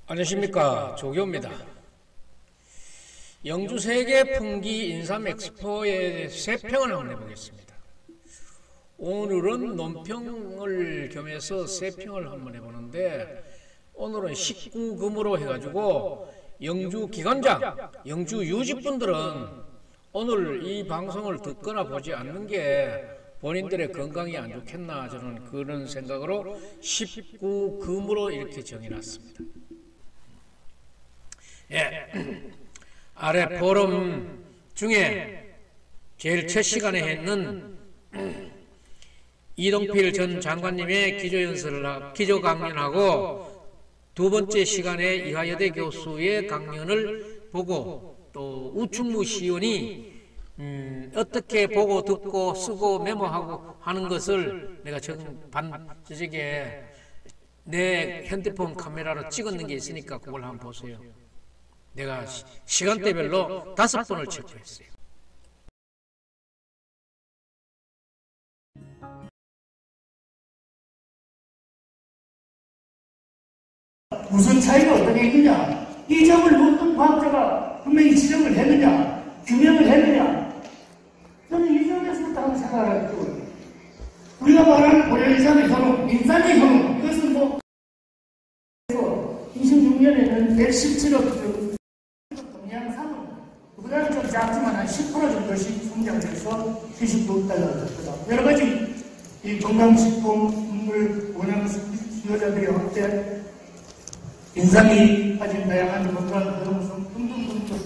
안녕하십니까, 조교입니다. 영주 세계 풍기 인삼 엑스포의 세평을 한번 해보겠습니다. 오늘은 논평을 겸해서 세평을 한번 해보는데, 오늘은 19금으로 해가지고 영주 기관장, 영주 유직분들은 오늘 이 방송을 듣거나 보지 않는 게 본인들의 건강이 안 좋겠나, 저는 그런 생각으로 19금으로 이렇게 정해놨습니다. 예, 아래 포럼 중에 제일 첫 시간에 했는 이동필 전 장관님의 기조 강연하고 두 번째 시간에 이화여대 교수의 강연을 보고 또 우충무 시연이 어떻게 보고 듣고 쓰고 메모하고 하는 것을 내가 저쪽에 내 핸드폰 카메라로 찍었는 게 있으니까 그걸 한번 보세요. 내가 시간대별로 5번을 체크했어요. 무슨 차이가 어떻게 있느냐? 이 점을 어떤 과학자가 분명히 지적을 했느냐? 규명을 했느냐? 저는 이 점에서부터 한번 생각을 했고, 우리가 말하는 고려인삼의 현혹, 인삼의 현혹, 이것은 뭐 26년에는 117억 동양삼은 그보다는 좀 작지만 한 10% 정도씩 성장해서 79달러였다. 여러 가지 이 건강식품을 원하는 수요자들이 확대, 인삼이 가진 다양한 건강 보존성 등등등등,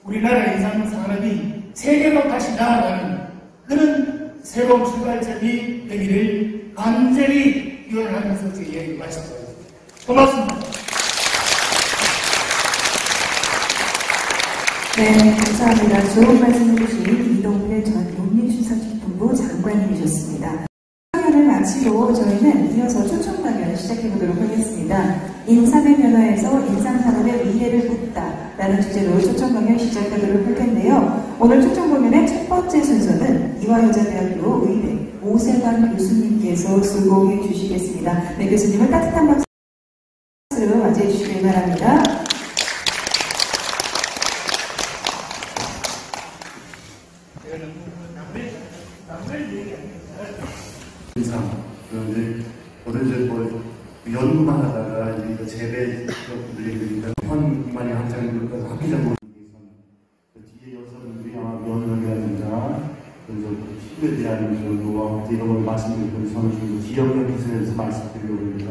우리나라 인삼 산업이 세계로 다시 나아가는 그런 새로운 출발점이 되기를 간절히 기원하면서 제 이야기 마쳤습니다. 고맙습니다. 네, 감사합니다. 좋은 말씀 해주신 이동필 전 농림축산식품부 장관님이셨습니다. 강연을 마치고 저희는 이어서 초청 강연 시작해보도록 하겠습니다. 인삼의 변화에서 인삼산업의 미래를 묻다 라는 주제로 초청 강연 시작하도록 할 텐데요. 오늘 초청 강연의 첫 번째 순서는 이화여자대학교 의대 오세관 교수님께서 수고해 주시겠습니다. 네, 교수님을 따뜻한 박수로 맞이해 주시기 바랍니다. 인삼, 그런데 오늘 연구만 하다가 이제 재배 분들이 현만이 학장님들과 학기장 뒤에 여성분들이 아마 면역이라든가 힘에 대한 노하우 이런 걸 말씀드리고 저는 기업력 기술에서 말씀드리려고 합니다.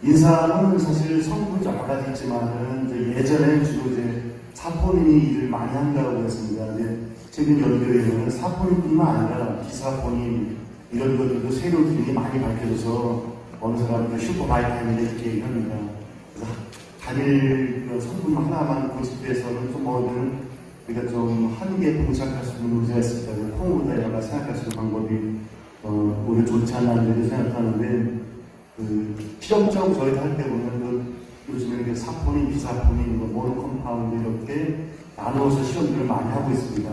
인삼은 사실 성분이 여러 가지 있지만은 예전에 주로 사포닌이 일을 많이 한다고 했습니다. 근데 최근 연구에서는 사포닌뿐만 아니라 비사포닌 이런 것들도 새로운 기능이 많이 밝혀져서 어느 사람은 슈퍼바이타민 이렇게 얘기합니다. 그래서 단일 성분 하나만 고집해서는 좀 뭐든 우리가 좀 한계에 봉착할 수 있는 문제가 있습니다. 콩보다 여러 가지 생각할 수 있는 방법이 오히려 좋지 않나 생각하는데, 실험적으로 저희가 할 때 보면 요즘에 사포닌, 비사포닌, 모노 컴파운드 이렇게 나누어서 실험들을 많이 하고 있습니다.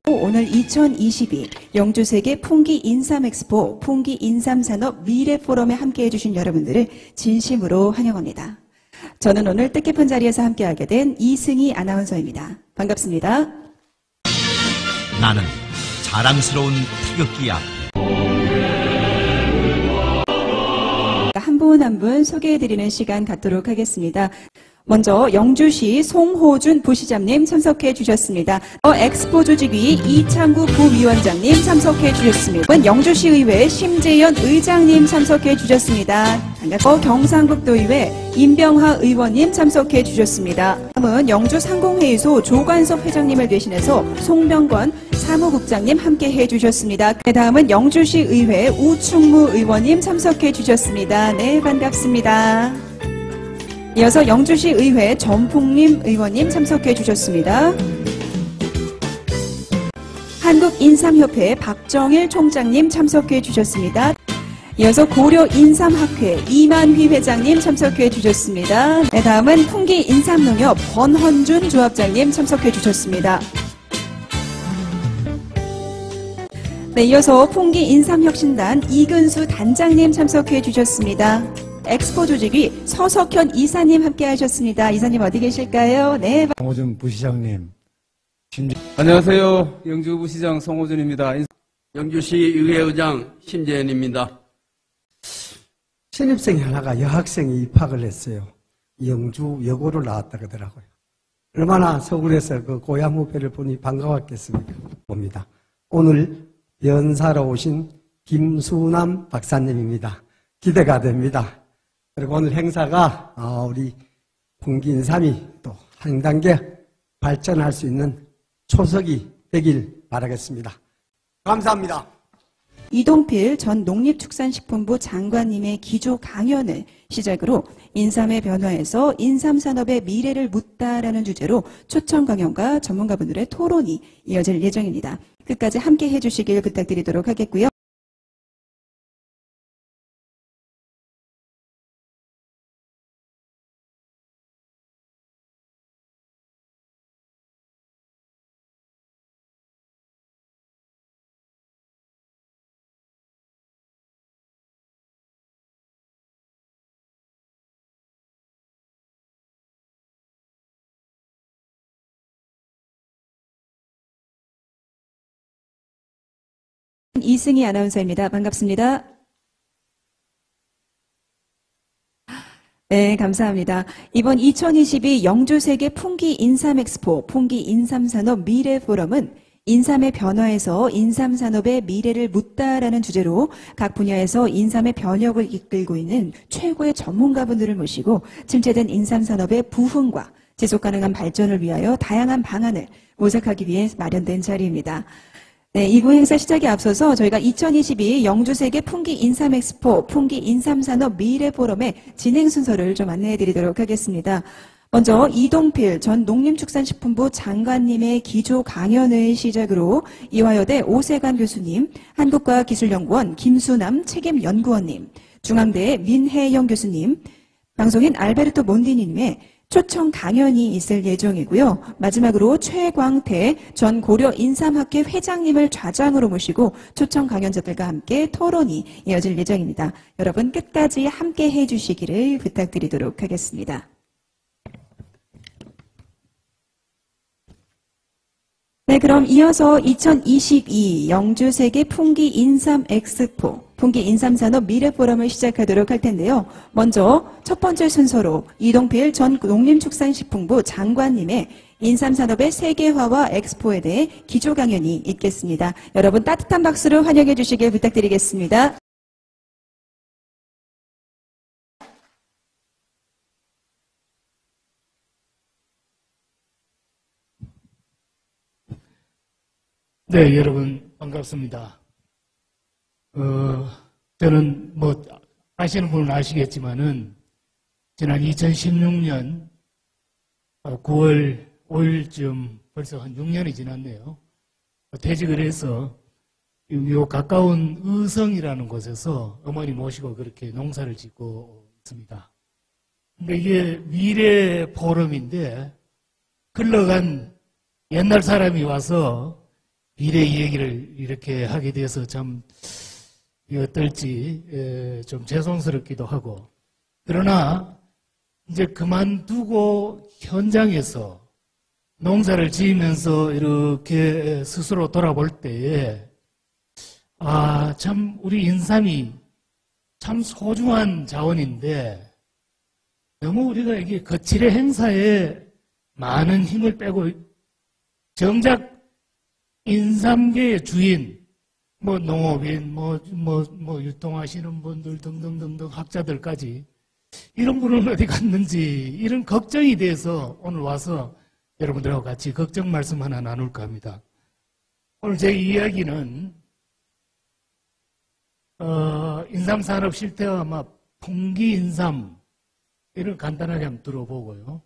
오늘 2022 영주세계 풍기 인삼 엑스포 풍기 인삼 산업 미래 포럼에 함께해 주신 여러분들을 진심으로 환영합니다. 저는 오늘 뜻깊은 자리에서 함께하게 된 이승희 아나운서입니다. 반갑습니다. 나는 자랑스러운 태극기야. 한 분 한 분 소개해드리는 시간 갖도록 하겠습니다. 먼저 영주시 송호준 부시장님 참석해 주셨습니다. 엑스포 조직위 이창구 부위원장님 참석해 주셨습니다. 영주시의회 심재현 의장님 참석해 주셨습니다. 반갑고 경상북도의회 임병하 의원님 참석해 주셨습니다. 다음은 영주상공회의소 조관석 회장님을 대신해서 송병권 사무국장님 함께해 주셨습니다. 다음은 영주시의회 우충무 의원님 참석해 주셨습니다. 네, 반갑습니다. 이어서 영주시의회 전풍림 의원님 참석해 주셨습니다. 한국인삼협회 박정일 총장님 참석해 주셨습니다. 이어서 고려인삼학회 이만휘 회장님 참석해 주셨습니다. 네, 다음은 풍기인삼농협 권헌준 조합장님 참석해 주셨습니다. 네, 이어서 풍기인삼혁신단 이근수 단장님 참석해 주셨습니다. 엑스포 조직위 서석현 이사님 함께 하셨습니다. 이사님 어디 계실까요? 네. 송호준 부시장님. 안녕하세요. 영주부시장 송호준입니다. 영주시 의회의장 심재현입니다. 신입생이 하나가 여학생이 입학을 했어요. 영주 여고를 나왔다 그러더라고요. 얼마나 서울에서 그 고향 후배를 보니 반가웠겠습니까? 봅니다. 오늘 연사로 오신 김수남 박사님입니다. 기대가 됩니다. 그리고 오늘 행사가 우리 풍기인삼이 또 한 단계 발전할 수 있는 초석이 되길 바라겠습니다. 감사합니다. 이동필 전 농림축산식품부 장관님의 기조 강연을 시작으로 인삼의 변화에서 인삼산업의 미래를 묻다라는 주제로 초청 강연과 전문가분들의 토론이 이어질 예정입니다. 끝까지 함께 해주시길 부탁드리도록 하겠고요. 이승희 아나운서입니다. 반갑습니다. 네, 감사합니다. 이번 2022 영주세계 풍기인삼엑스포 풍기인삼산업 미래포럼은 인삼의 변화에서 인삼산업의 미래를 묻다라는 주제로 각 분야에서 인삼의 변혁을 이끌고 있는 최고의 전문가분들을 모시고 침체된 인삼산업의 부흥과 지속가능한 발전을 위하여 다양한 방안을 모색하기 위해 마련된 자리입니다. 네, 이부 행사 시작에 앞서서 저희가 2022 영주세계 풍기인삼엑스포 풍기인삼산업 미래포럼의 진행 순서를 좀 안내해 드리도록 하겠습니다. 먼저 이동필 전 농림축산식품부 장관님의 기조 강연을 시작으로 이화여대 오세관 교수님, 한국과기술연구원 김수남 책임연구원님, 중앙대 민혜영 교수님, 방송인 알베르토 몬디니님의 초청 강연이 있을 예정이고요. 마지막으로 최광태 전 고려인삼학회 회장님을 좌장으로 모시고 초청 강연자들과 함께 토론이 이어질 예정입니다. 여러분 끝까지 함께 해주시기를 부탁드리도록 하겠습니다. 네, 그럼 이어서 2022 영주세계 풍기인삼엑스포 풍기인삼산업 미래포럼을 시작하도록 할 텐데요. 먼저 첫 번째 순서로 이동필 전 농림축산식품부 장관님의 인삼산업의 세계화와 엑스포에 대해 기조 강연이 있겠습니다. 여러분 따뜻한 박수로 환영해 주시길 부탁드리겠습니다. 네, 여러분 반갑습니다. 저는 뭐 아시는 분은 아시겠지만은 지난 2016년 9월 5일쯤 벌써 한 6년이 지났네요. 퇴직을 해서 요 가까운 의성이라는 곳에서 어머니 모시고 그렇게 농사를 짓고 있습니다. 근데 이게 미래 포럼인데 흘러간 옛날 사람이 와서 미래 얘기를 이렇게 하게 돼서 참 어떨지 좀 죄송스럽기도 하고, 그러나 이제 그만두고 현장에서 농사를 지으면서 이렇게 스스로 돌아볼 때에 참 우리 인삼이 참 소중한 자원인데 너무 우리가 이게 거칠의 행사에 많은 힘을 빼고 정작 인삼계의 주인, 뭐 농업인, 뭐 유통하시는 분들 등등등등 학자들까지 이런 분은 어디 갔는지 이런 걱정이 돼서 오늘 와서 여러분들하고 같이 걱정 말씀 하나 나눌까 합니다. 오늘 제 이야기는 인삼산업 실태와 풍기인삼 이를 간단하게 한번 들어보고요.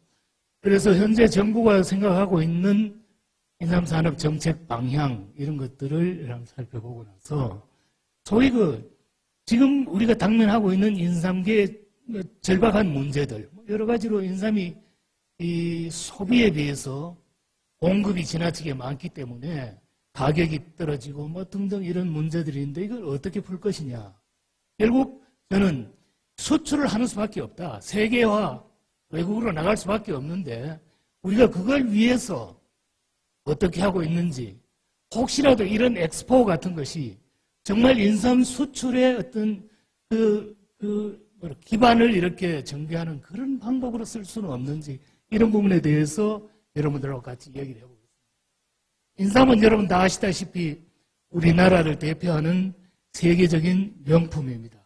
그래서 현재 정부가 생각하고 있는 인삼산업 정책 방향 이런 것들을 한번 살펴보고 나서 소위 지금 우리가 당면하고 있는 인삼계의 절박한 문제들 여러 가지로 인삼이 이 소비에 비해서 공급이 지나치게 많기 때문에 가격이 떨어지고 등등 이런 문제들인데 이걸 어떻게 풀 것이냐. 결국 저는 수출을 하는 수밖에 없다. 세계화, 외국으로 나갈 수밖에 없는데 우리가 그걸 위해서 어떻게 하고 있는지 혹시라도 이런 엑스포 같은 것이 정말 인삼 수출의 어떤 기반을 이렇게 전개하는 그런 방법으로 쓸 수는 없는지 이런 부분에 대해서 여러분들하고 같이 얘기를 해보겠습니다. 인삼은 여러분 다 아시다시피 우리나라를 대표하는 세계적인 명품입니다.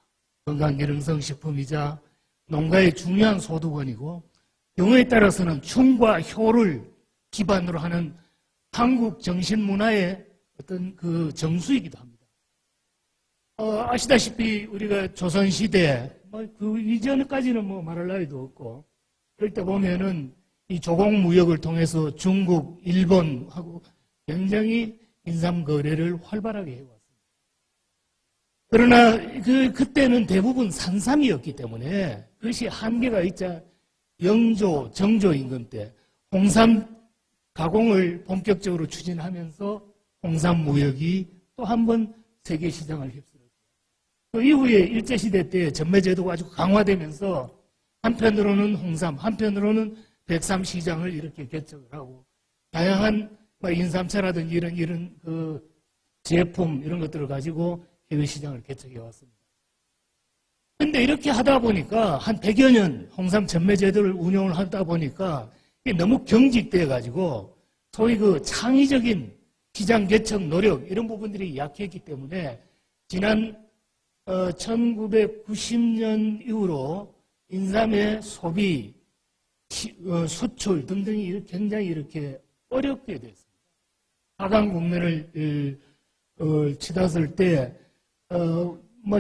건강기능성 식품이자 농가의 중요한 소득원이고 경우에 따라서는 춤과 효를 기반으로 하는 한국 정신문화의 어떤 정수이기도 합니다. 아시다시피 우리가 조선시대 그 이전까지는 말할 나위도 없고 그럴 때 보면은 이 조공무역을 통해서 중국, 일본하고 굉장히 인삼 거래를 활발하게 해왔습니다. 그러나 그때는 대부분 산삼이었기 때문에 그것이 한계가 있자 영조, 정조 임금 때 홍삼 가공을 본격적으로 추진하면서 홍삼 무역이 또 한 번 세계 시장을 휩쓸었죠. 그 이후에 일제시대 때 전매제도가 아주 강화되면서 한편으로는 홍삼, 한편으로는 백삼 시장을 이렇게 개척을 하고 다양한 인삼차라든지 이런 제품 이런 것들을 가지고 해외 시장을 개척해 왔습니다. 그런데 이렇게 하다 보니까 한 100여 년 홍삼 전매제도를 운영을 하다 보니까 이게 너무 경직돼 가지고 소위 창의적인 시장 개척 노력 이런 부분들이 약했기 때문에 지난 1990년 이후로 인삼의 소비, 수출 등등이 굉장히 이렇게 어렵게 됐습니다. 하강 국면을 치닫을 때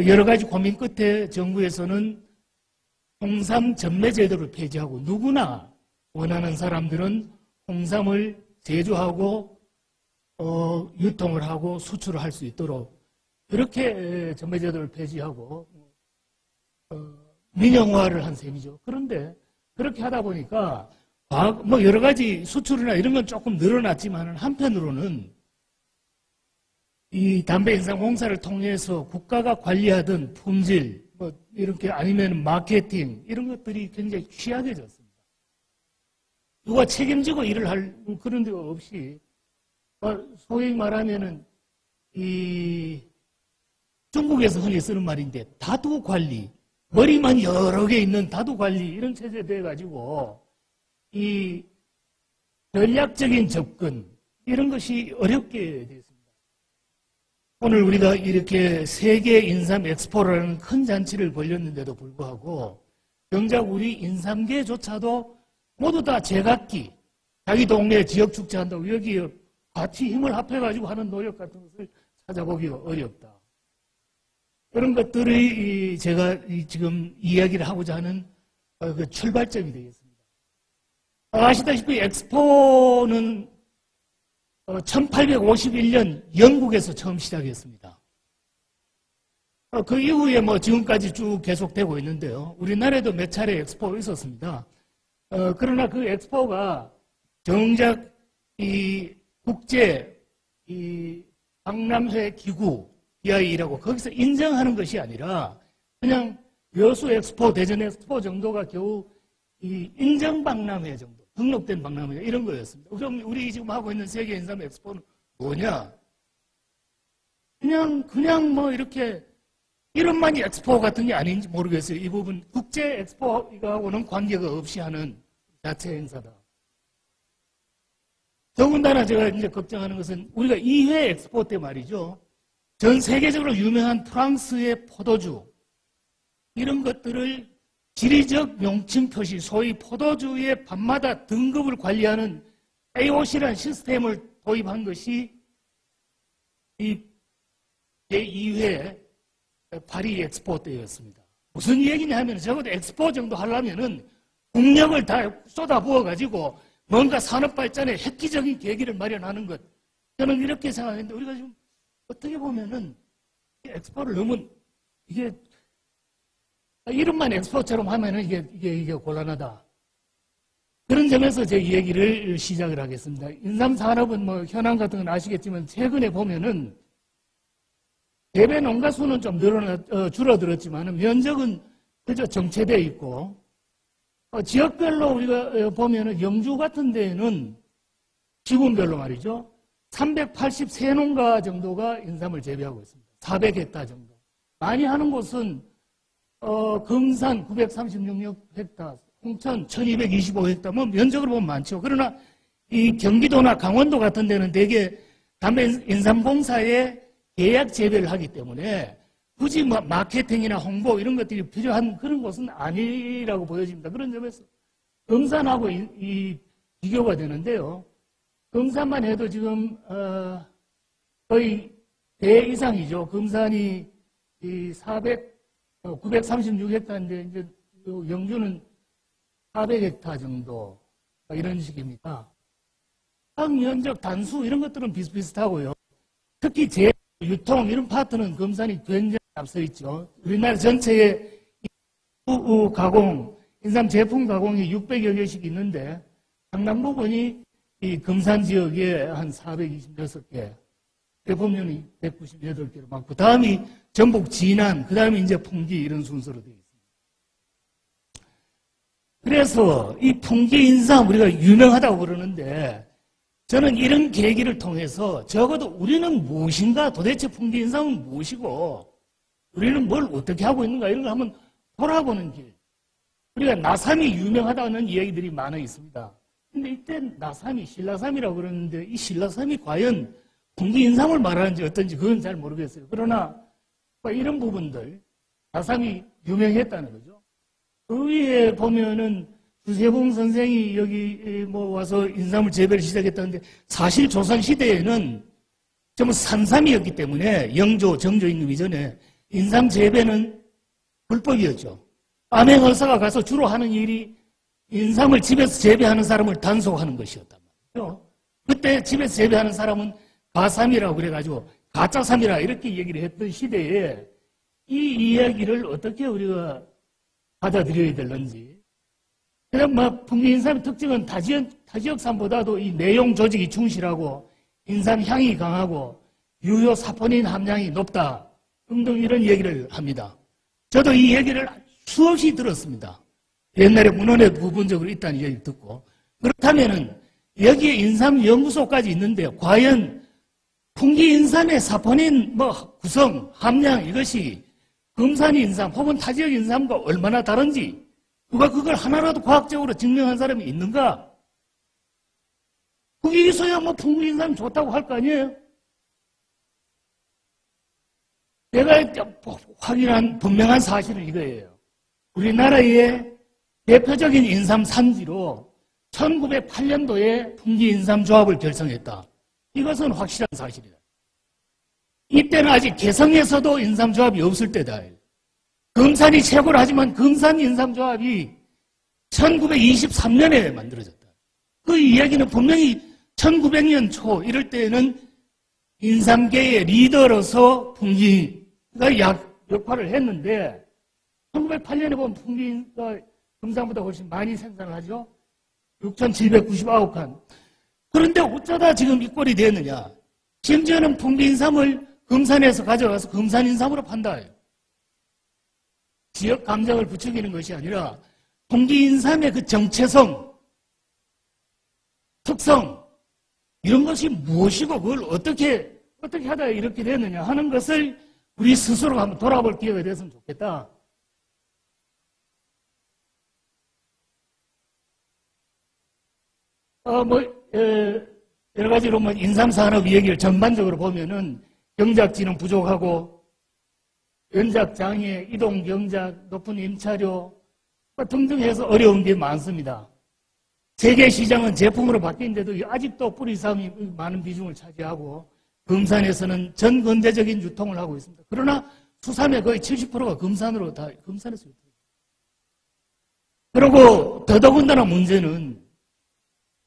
여러 가지 고민 끝에 정부에서는 홍삼 전매제도를 폐지하고 누구나 원하는 사람들은 홍삼을 제조하고 유통을 하고 수출을 할 수 있도록 그렇게 전매제도를 폐지하고 민영화를 한 셈이죠. 그런데 그렇게 하다 보니까 여러 가지 수출이나 이런 건 조금 늘어났지만 한편으로는 이 담배 인삼 공사를 통해서 국가가 관리하던 품질 이렇게 아니면 마케팅 이런 것들이 굉장히 취약해졌습니다. 누가 책임지고 일을 할 그런 데가 없이 소위 말하면은 이 중국에서 흔히 쓰는 말인데 다도 관리 머리만 여러 개 있는 다도 관리 이런 체제에 대해 가지고 이 전략적인 접근 이런 것이 어렵게 됐습니다. 오늘 우리가 이렇게 세계 인삼 엑스포라는 큰 잔치를 벌였는데도 불구하고 정작 우리 인삼계조차도 모두 다 제각기 자기 동네 지역 축제 한다고 여기에 같이 힘을 합해가지고 하는 노력 같은 것을 찾아보기가 어렵다. 그런 것들이 제가 지금 이야기를 하고자 하는 그 출발점이 되겠습니다. 아시다시피 엑스포는 1851년 영국에서 처음 시작했습니다. 그 이후에 지금까지 쭉 계속되고 있는데요. 우리나라에도 몇 차례 엑스포가 있었습니다. 그러나 그 엑스포가 정작 이 국제 박람회 기구 BI라고 거기서 인정하는 것이 아니라 그냥 여수 엑스포, 대전 엑스포 정도가 겨우 이 인정 박람회 정도, 등록된 박람회 이런 거였습니다. 그럼 우리 지금 하고 있는 세계 인삼 엑스포는 뭐냐? 그냥 이렇게 이름만이 엑스포 같은 게 아닌지 모르겠어요. 이 부분 국제 엑스포하고는 관계가 없이 하는 자체 행사다. 더군다나 제가 이제 걱정하는 것은 우리가 2회 엑스포 때 말이죠. 전 세계적으로 유명한 프랑스의 포도주 이런 것들을 지리적 명칭 표시, 소위 포도주의 밤마다 등급을 관리하는 AOC라는 시스템을 도입한 것이 이 제2회 파리 엑스포 때였습니다. 무슨 얘기냐 하면 적어도 엑스포 정도 하려면은 국력을 다 쏟아부어가지고 뭔가 산업 발전에 획기적인 계기를 마련하는 것. 저는 이렇게 생각했는데 우리가 지금 어떻게 보면은 엑스포를 너무 이게 이름만 엑스포처럼 하면은 이게 곤란하다. 그런 점에서 제 얘기를 시작을 하겠습니다. 인삼산업은 뭐 현황 같은 건 아시겠지만 최근에 보면은 재배 농가 수는 좀 줄어들었지만 면적은 그저 정체되어 있고 지역별로 우리가 보면은 영주 같은 데에는 지군별로 말이죠. 383농가 정도가 인삼을 재배하고 있습니다. 400헥타 정도. 많이 하는 곳은 금산 936헥타, 홍천 1225헥타, 뭐 면적으로 보면 많죠. 그러나 이 경기도나 강원도 같은 데는 대개 담배 인삼공사에 계약 재배를 하기 때문에 굳이 뭐 마케팅이나 홍보 이런 것들이 필요한 그런 곳은 아니라고 보여집니다. 그런 점에서 금산하고 이 비교가 되는데요. 금산만 해도 지금 거의 배 이상이죠. 금산이 이 936헥타인데 이제 영주는 400헥타 정도 이런 식입니다. 면적, 단수 이런 것들은 비슷비슷하고요. 특히 유통 이런 파트는 금산이 굉장히 앞서 있죠. 우리나라 전체에 가공, 인삼 제품 가공이 600여 개씩 있는데 상당 부분이 이 금산 지역에 한 426개, 대법령이 198개로 많고, 다음이 전북 진안, 그 다음에 이제 풍기 이런 순서로 되어 있습니다. 그래서 이 풍기 인삼 우리가 유명하다고 그러는데 저는 이런 계기를 통해서 적어도 우리는 무엇인가, 도대체 풍기 인삼은 무엇이고 우리는 뭘 어떻게 하고 있는가 이런 걸 한번 돌아보는 길. 우리가 나삼이 유명하다는 이야기들이 많아 있습니다. 근데 이때 나삼이 신라삼이라고 그러는데 이 신라삼이 과연 풍기 인삼을 말하는지 어떤지 그건 잘 모르겠어요. 그러나 이런 부분들 나삼이 유명했다는 거죠. 그 위에 보면은 주세봉 선생이 여기 뭐 와서 인삼을 재배를 시작했다는데 사실 조선시대에는 전부 산삼이었기 때문에 영조, 정조 임금 이전에 인삼 재배는 불법이었죠. 암행어사가 가서 주로 하는 일이 인삼을 집에서 재배하는 사람을 단속하는 것이었단 말이죠. 그때 집에서 재배하는 사람은 가삼이라고 그래가지고 가짜삼이라 이렇게 얘기를 했던 시대에 이 이야기를 어떻게 우리가 받아들여야 되는지. 그냥 풍기 인삼의 특징은 타지역삼보다도 이 내용 조직이 충실하고 인삼 향이 강하고 유효 사포닌 함량이 높다 등등 이런 얘기를 합니다. 저도 이 얘기를 수없이 들었습니다. 옛날에 문헌에 부분적으로 있다는 얘기를 듣고. 그렇다면은 여기에 인삼 연구소까지 있는데 과연 풍기 인삼의 사포닌 구성 함량 이것이 금산 인삼 혹은 타지역 인삼과 얼마나 다른지 누가 그걸 하나라도 과학적으로 증명한 사람이 있는가? 그게 있어야 풍기 인삼이 좋다고 할 거 아니에요? 내가 확인한 분명한 사실은 이거예요. 우리나라의 대표적인 인삼 산지로 1908년도에 풍기 인삼 조합을 결성했다. 이것은 확실한 사실이다. 이때는 아직 개성에서도 인삼 조합이 없을 때다. 금산이 최고로 하지만 금산 인삼 조합이 1923년에 만들어졌다. 그 이야기는 분명히 1900년 초 이럴 때는 인삼계의 리더로서 풍기가 역할을 했는데 1908년에 보면 풍기가 금산보다 훨씬 많이 생산을 하죠. 6,799칸. 그런데 어쩌다 지금 이 꼴이 됐느냐. 심지어는 풍기 인삼을 금산에서 가져가서 금산 인삼으로 판다. 지역 감정을 부추기는 것이 아니라 풍기 인삼의 그 정체성, 특성 이런 것이 무엇이고 그걸 어떻게 하다 이렇게 됐느냐 하는 것을 우리 스스로 한번 돌아볼 기회가 됐으면 좋겠다. 여러 가지로 인삼산업 얘기를 전반적으로 보면은 경작지는 부족하고 연작장애, 이동경작, 높은 임차료 등등 해서 어려운 게 많습니다. 세계 시장은 제품으로 바뀐데도 아직도 뿌리삼이 많은 비중을 차지하고 금산에서는 전 근대적인 유통을 하고 있습니다. 그러나 수삼의 거의 70%가 금산에서 유통합니다. 그리고 더더군다나 문제는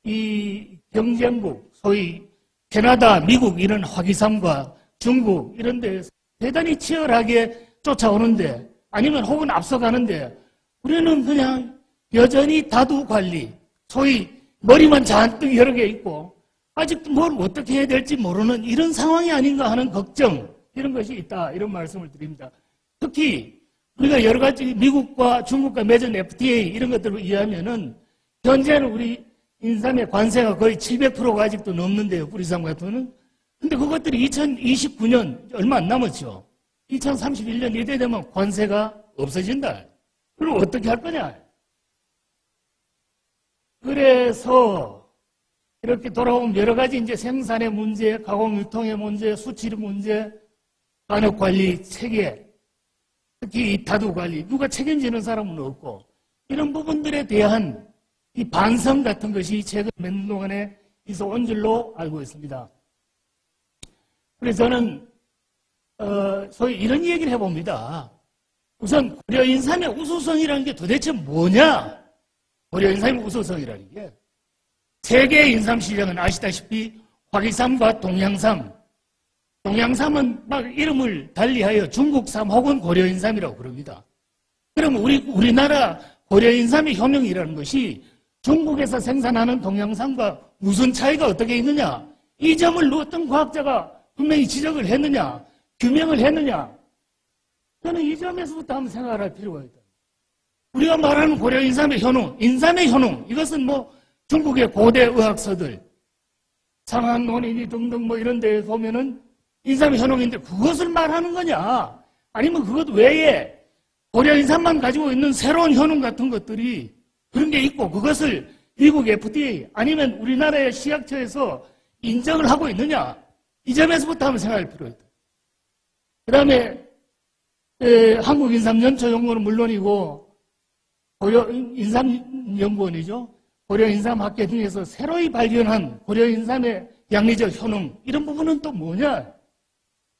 이 경쟁국, 소위 캐나다, 미국 이런 화기삼과 중국 이런 데에서 대단히 치열하게 쫓아오는데 아니면 혹은 앞서가는데 우리는 그냥 여전히 다두관리, 소위 머리만 잔뜩 여러 개 있고 아직도 뭘 어떻게 해야 될지 모르는 이런 상황이 아닌가 하는 걱정, 이런 것이 있다, 이런 말씀을 드립니다. 특히 우리가 여러 가지 미국과 중국과 맺은 FTA 이런 것들을 이해하면은 현재는 우리 인삼의 관세가 거의 700%가 아직도 넘는데요, 뿌리삼 같은 거는. 근데 그것들이 2029년 얼마 안 남았죠. 2031년 이때 되면 관세가 없어진다. 그럼 어떻게 할 거냐? 그래서 이렇게 돌아오면 여러 가지 이제 생산의 문제, 가공 유통의 문제, 수출 문제, 간혹 관리 체계, 특히 이 다두 관리, 누가 책임지는 사람은 없고 이런 부분들에 대한 이 반성 같은 것이 최근 몇 년 동안에 있어 온 줄로 알고 있습니다. 그래서 저는 소위 이런 얘기를 해봅니다. 우선 고려인삼의 우수성이라는 게 도대체 뭐냐? 고려인삼의 우수성이라는 게 세계 인삼 시장은 아시다시피 화기삼과 동양삼, 동양삼은 막 이름을 달리하여 중국삼 혹은 고려인삼이라고 부릅니다. 그럼 우리나라 고려인삼의 효능이라는 것이 중국에서 생산하는 동양삼과 무슨 차이가 어떻게 있느냐? 이 점을 어떤 과학자가 분명히 지적을 했느냐? 규명을 했느냐? 저는 이 점에서부터 한번 생각을 할 필요가 있다. 우리가 말하는 고려인삼의 효능, 인삼의 효능, 이것은 중국의 고대 의학서들, 상한논이니 등등 이런 데 보면은 인삼의 효능인데 그것을 말하는 거냐? 아니면 그것 외에 고려인삼만 가지고 있는 새로운 효능 같은 것들이 그런 게 있고 그것을 미국 FDA 아니면 우리나라의 식약처에서 인정을 하고 있느냐? 이 점에서부터 한번 생각할 필요가 있다. 그 다음에 한국인삼연초연구원은 물론이고 고려인삼연구원이죠. 고려인삼학회 중에서 새로이 발견한 고려인삼의 양리적 효능 이런 부분은 또 뭐냐?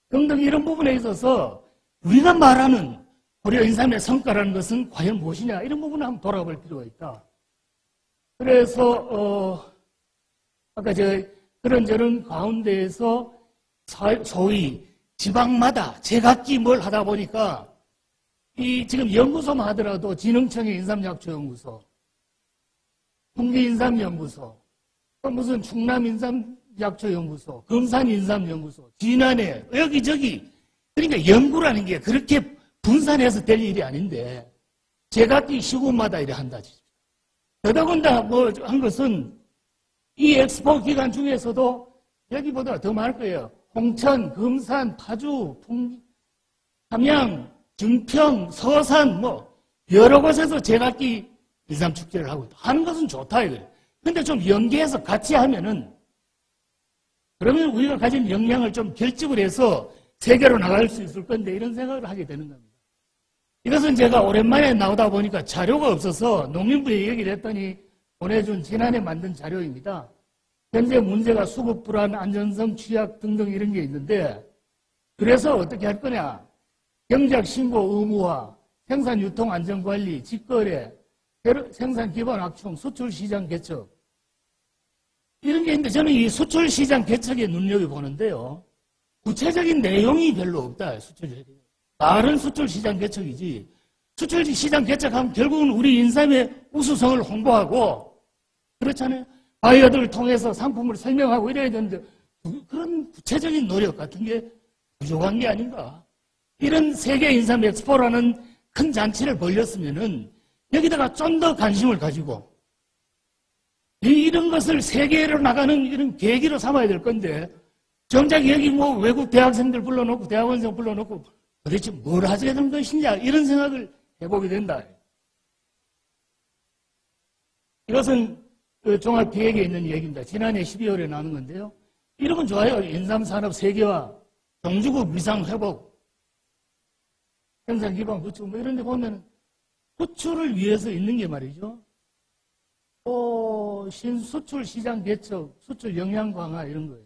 등등 이런 부분에 있어서 우리가 말하는 고려인삼의 성과라는 것은 과연 무엇이냐? 이런 부분을 한번 돌아볼 필요가 있다. 그래서 아까 그런저런 가운데에서 소위 지방마다 제각기 뭘 하다 보니까 지금 연구소만 하더라도 진흥청의 인삼약초연구소, 풍기인삼연구소, 또 무슨 충남인삼약초연구소, 금산인삼연구소, 진안에 여기저기 그러니까 연구라는 게 그렇게 분산해서 될 일이 아닌데 제각기 시군마다 이래 한다. 더더군다나 한 것은 이 엑스포 기간 중에서도 여기보다 더 많을 거예요. 홍천, 금산, 파주, 함양, 증평, 서산 여러 곳에서 제각기 인삼축제를 하고 있다. 하는 것은 좋다 이거예요. 근데 좀 연계해서 같이 하면은 그러면 우리가 가진 역량을 좀 결집을 해서 세계로 나갈 수 있을 건데 이런 생각을 하게 되는 겁니다. 이것은 제가 오랜만에 나오다 보니까 자료가 없어서 농림부에 얘기를 했더니 보내준 지난해 만든 자료입니다. 현재 문제가 수급 불안, 안전성, 취약 등등 이런 게 있는데 그래서 어떻게 할 거냐? 경작 신고 의무화, 생산 유통 안전 관리, 직거래, 생산 기반 확충, 수출 시장 개척 이런 게 있는데 저는 이 수출 시장 개척에 눈여겨보는데요. 구체적인 내용이 별로 없다. 말은 수출 시장 개척이지. 수출 시장 개척하면 결국은 우리 인삼의 우수성을 홍보하고 그렇잖아요. 바이어들을 통해서 상품을 설명하고 이래야 되는데 그런 구체적인 노력 같은 게 부족한 게 아닌가. 이런 세계 인삼 엑스포라는 큰 잔치를 벌렸으면은 여기다가 좀 더 관심을 가지고 이런 것을 세계로 나가는 이런 계기로 삼아야 될 건데 정작 여기 외국 대학생들 불러놓고 대학원생 불러놓고 도대체 뭘 하자는 것이냐 이런 생각을 해보게 된다. 이것은 그 종합계획에 있는 얘기입니다. 지난해 12월에 나온 건데요. 이런 건 좋아요. 인삼산업 세계화, 종주국 위상회복, 생산기반 구축 뭐 이런 데 보면 수출을 위해서 있는 게 말이죠. 또 신수출 시장 개척, 수출 역량 강화 이런 거예요.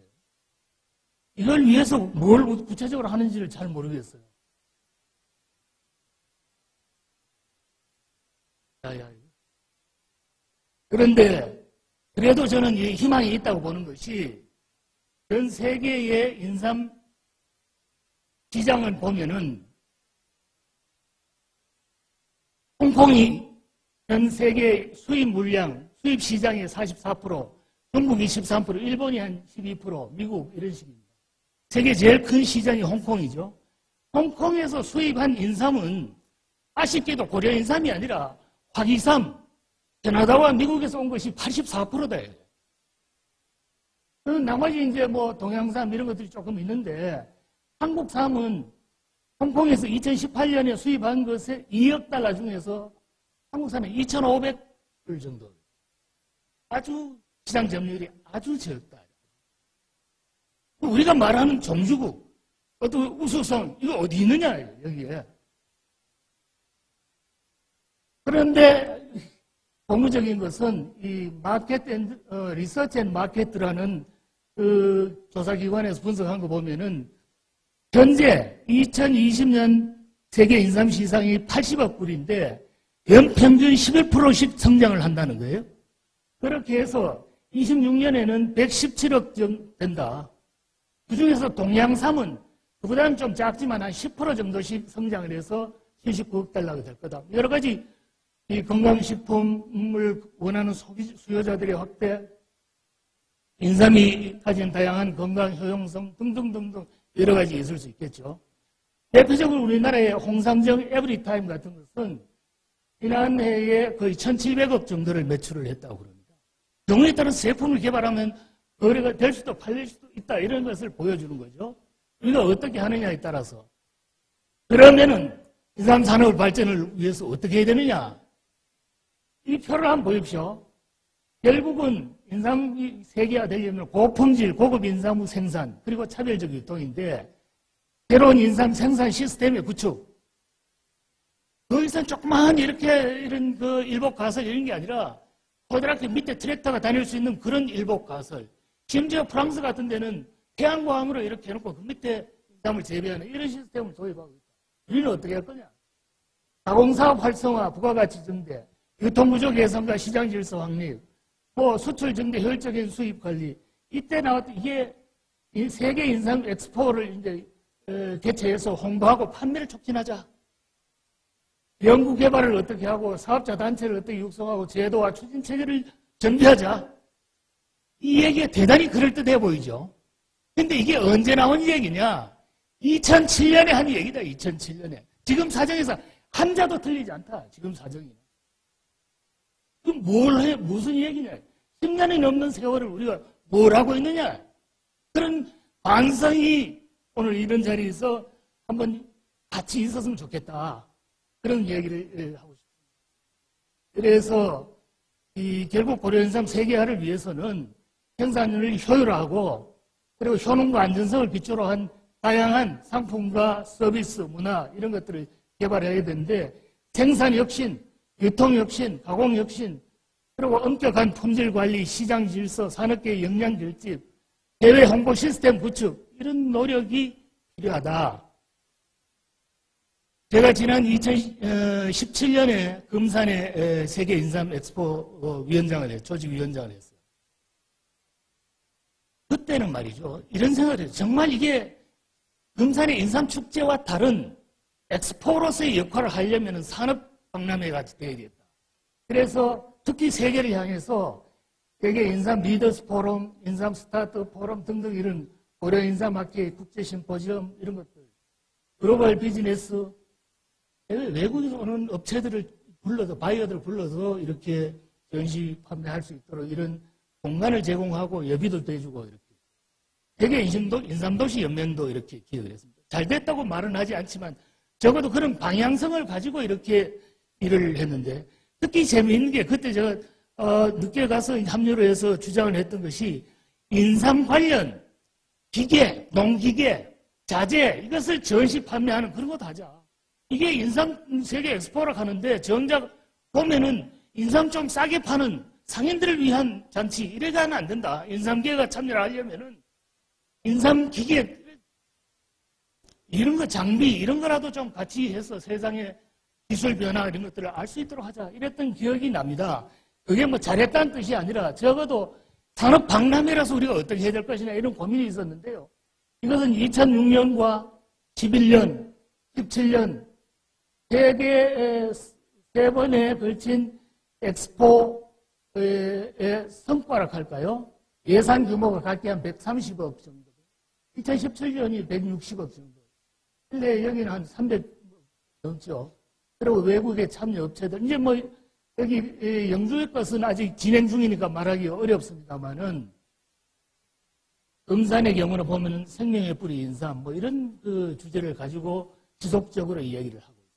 이걸 위해서 뭘 구체적으로 하는지를 잘 모르겠어요. 그런데 그래도 저는 희망이 있다고 보는 것이 전 세계의 인삼 시장을 보면은 홍콩이 전 세계 수입 물량, 수입 시장의 44%, 중국이 13%, 일본이 한 12%, 미국 이런 식입니다. 세계 제일 큰 시장이 홍콩이죠. 홍콩에서 수입한 인삼은 아쉽게도 고려 인삼이 아니라 화기삼, 캐나다와 미국에서 온 것이 84%다. 나머지 이제 뭐 동양삼 이런 것들이 조금 있는데 한국삼은 홍콩에서 2018년에 수입한 것에 2억 달러 중에서 한국삼은 2,500불 정도. 아주 시장 점유율이 아주 적다. 우리가 말하는 종주국, 어떤 우수성, 이거 어디 있느냐, 여기에. 그런데 고무적인 것은 이 리서치 앤 마켓이라는 그 조사기관에서 분석한 거 보면은 현재 2020년 세계 인삼 시장이 80억 불인데 연평균 11%씩 성장을 한다는 거예요. 그렇게 해서 26년에는 117억 정도 된다. 그중에서 동양삼은 그보다는 좀 작지만 한 10% 정도씩 성장을 해서 79억 달러가 될 거다. 여러 가지 이 건강식품을 원하는 수요자들의 확대, 인삼이 가진 다양한 건강 효용성 등등등등 여러 가지 있을 수 있겠죠. 대표적으로 우리나라의 홍삼정 에브리타임 같은 것은 지난해에 거의 1,700억 정도를 매출을 했다고 그럽니다. 경우에 따라서 제품을 개발하면 거래가 될 수도 팔릴 수도 있다 이런 것을 보여주는 거죠. 우리가 어떻게 하느냐에 따라서. 그러면은 인삼 산업 발전을 위해서 어떻게 해야 되느냐? 이 표를 한번 보십시오. 결국은 인삼이 세계화 되려면 고품질, 고급 인삼의 생산, 그리고 차별적 유통인데, 새로운 인삼 생산 시스템의 구축. 더 이상 조그마한 이런 그 일복 가설 이런 게 아니라, 고등학교 밑에 트랙터가 다닐 수 있는 그런 일복 가설. 심지어 프랑스 같은 데는 태양광으로 이렇게 해놓고 그 밑에 인삼을 재배하는 이런 시스템을 도입하고 있다. 우리는 어떻게 할 거냐? 가공사업 활성화, 부가가치 증대, 유통구조 개선과 시장 질서 확립, 뭐 수출 증대, 효율적인 수입 관리. 이때 나왔던 이게 세계 인삼 엑스포를 이제 개최해서 홍보하고 판매를 촉진하자. 연구 개발을 어떻게 하고 사업자 단체를 어떻게 육성하고 제도와 추진 체계를 정비하자. 이 얘기가 대단히 그럴듯해 보이죠. 근데 이게 언제 나온 얘기냐? 2007년에 한 얘기다. 2007년에. 지금 사정에서 한자도 틀리지 않다. 지금 사정이. 그럼 뭘 해? 무슨 얘기냐? 10년이 넘는 세월을 우리가 뭘 하고 있느냐? 그런 반성이 오늘 이런 자리에서 한번 같이 있었으면 좋겠다. 그런 얘기를 하고 싶습니다. 그래서 결국 고려인삼 세계화를 위해서는 생산을 효율화하고 그리고 효능과 안전성을 기초로 한 다양한 상품과 서비스, 문화 이런 것들을 개발해야 되는데 생산 혁신, 유통 혁신, 가공 혁신, 그리고 엄격한 품질 관리, 시장 질서, 산업계의 역량 결집, 해외 홍보 시스템 구축 이런 노력이 필요하다. 제가 지난 2017년에 금산에 세계 인삼 엑스포 위원장을 했어요. 조직위원장을 했어요. 그때는 말이죠. 이런 생각을 해요. 정말 이게 금산의 인삼 축제와 다른 엑스포로서의 역할을 하려면 산업 박람회가 되어야겠다. 그래서 특히 세계를 향해서 세계 인삼 리더스 포럼, 인삼 스타트 포럼 등등 이런 고려 인삼 학회 국제 심포지엄 이런 것들, 글로벌 비즈니스, 외국에서 오는 업체들을 불러서 바이어들을 불러서 이렇게 전시 판매할 수 있도록 이런 공간을 제공하고 여비도 해주고 이렇게 세계 인삼도시 연맹도 이렇게 기획을 했습니다. 잘 됐다고 말은 하지 않지만 적어도 그런 방향성을 가지고 이렇게 일을 했는데, 특히 재미있는 게 그때 제가 늦게 가서 합류를 해서 주장을 했던 것이 인삼 관련 기계, 농기계, 자재 이것을 전시 판매하는 그런 것도 하자. 이게 인삼 세계 엑스포라 하는데 정작 보면은 인삼 좀 싸게 파는 상인들을 위한 잔치 이래가는 안 된다. 인삼계가 참여를 하려면은 인삼 기계 이런 거 장비 이런 거라도 좀 같이 해서 세상의 기술 변화 이런 것들을 알 수 있도록 하자. 이랬던 기억이 납니다. 그게 뭐 잘했다는 뜻이 아니라 적어도 산업 박람회라서 우리가 어떻게 해야 될 것이냐 이런 고민이 있었는데요. 이것은 2006년과 11년, 17년 세 번에 걸친 엑스포의 성과라 할까요? 예산 규모가 각기 한 130억 정도. 2017년이 160억 정도. 근데 여기는 한 300억 넘죠. 그리고 외국의 참여 업체들. 이제 뭐 여기 영주의 것은 아직 진행 중이니까 말하기 어렵습니다만은 금산의 경우는 보면은 생명의 뿌리 인삼 뭐 이런 그 주제를 가지고 지속적으로 이야기를 하고 있습니다.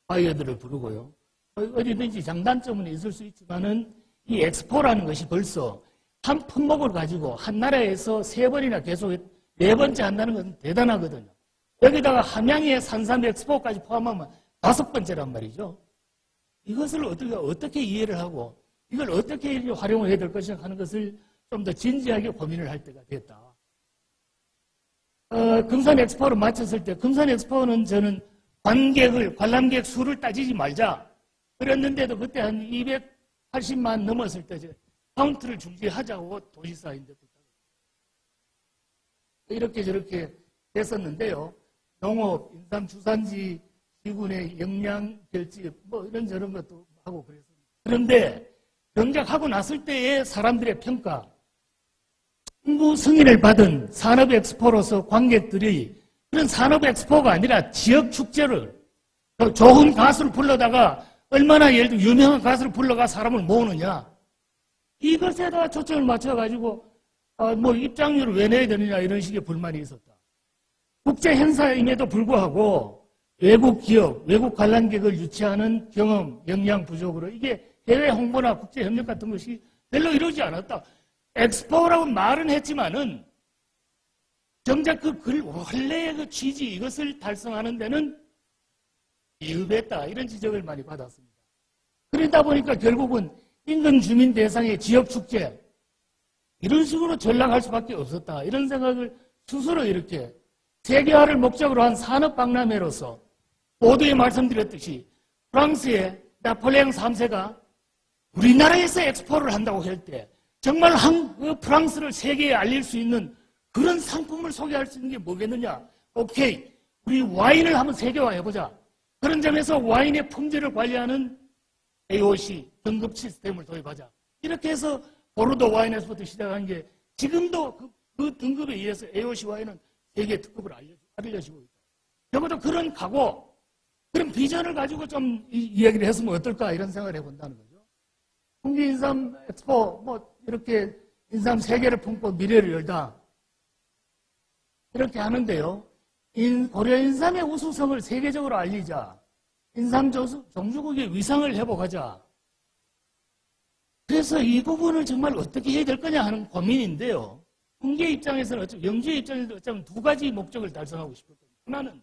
바이어들을 부르고요. 어디든지 장단점은 있을 수 있지만은 이 엑스포라는 것이 벌써 한 품목을 가지고 한 나라에서 3번이나 계속 4번째 한다는 것은 대단하거든요. 여기다가 함양의 산삼 엑스포까지 포함하면 5번째란 말이죠. 이것을 어떻게 이해를 하고 이걸 어떻게 활용을 해야 될 것인가 하는 것을 좀 더 진지하게 고민을 할 때가 됐다. 금산 엑스포를 마쳤을 때 금산 엑스포는 저는 관람객 수를 따지지 말자. 그랬는데도 그때 한 280만 넘었을 때 카운트를 중지하자고 도지사인데 이렇게 저렇게 됐었는데요. 농업, 인삼 주산지, 지군의 영양 결집 뭐 이런 저런 것도 하고 그랬습니다. 그런데 정작 하고 났을 때의 사람들의 평가, 정부 승인을 받은 산업 엑스포로서 관객들이 그런 산업 엑스포가 아니라 지역 축제를 좋은 가수를 불러다가 얼마나 예를 들어 유명한 가수를 불러가 사람을 모으느냐 이것에다 초점을 맞춰가지고 뭐 입장료를 왜 내야 되느냐 이런 식의 불만이 있었다. 국제 행사임에도 불구하고 외국 기업, 외국 관람객을 유치하는 경험, 역량 부족으로 이게 해외 홍보나 국제 협력 같은 것이 별로 이루어지지 않았다. 엑스포라고 말은 했지만은 정작 그 원래의 그 취지 이것을 달성하는 데는 미흡했다. 이런 지적을 많이 받았습니다. 그러다 보니까 결국은 인근 주민 대상의 지역 축제 이런 식으로 전락할 수밖에 없었다. 이런 생각을 스스로 이렇게 세계화를 목적으로 한 산업박람회로서 모두에 말씀드렸듯이 프랑스의 나폴레옹 3세가 우리나라에서 엑스포를 한다고 할 때 정말 프랑스를 세계에 알릴 수 있는 그런 상품을 소개할 수 있는 게 뭐겠느냐. 오케이. 우리 와인을 한번 세계화해보자. 그런 점에서 와인의 품질을 관리하는 AOC 등급 시스템을 도입하자. 이렇게 해서 보르도 와인에서부터 시작한 게 지금도 그 등급에 의해서 AOC 와인은 세계 특급을 알려지고 있다. 적어도 그런 각오, 그런 비전을 가지고 좀 이야기를 했으면 어떨까 이런 생각을 해본다는 거죠. 풍기 인삼 엑스포 뭐 이렇게 인삼 세계를 품고 미래를 열다 이렇게 하는데요. 고려 인삼의 우수성을 세계적으로 알리자. 인삼 종주국의 위상을 회복하자. 그래서 이 부분을 정말 어떻게 해야 될 거냐 하는 고민인데요. 풍기의 입장에서는 영주의 입장에서는 어쩌면 두 가지 목적을 달성하고 싶었거든요. 하나는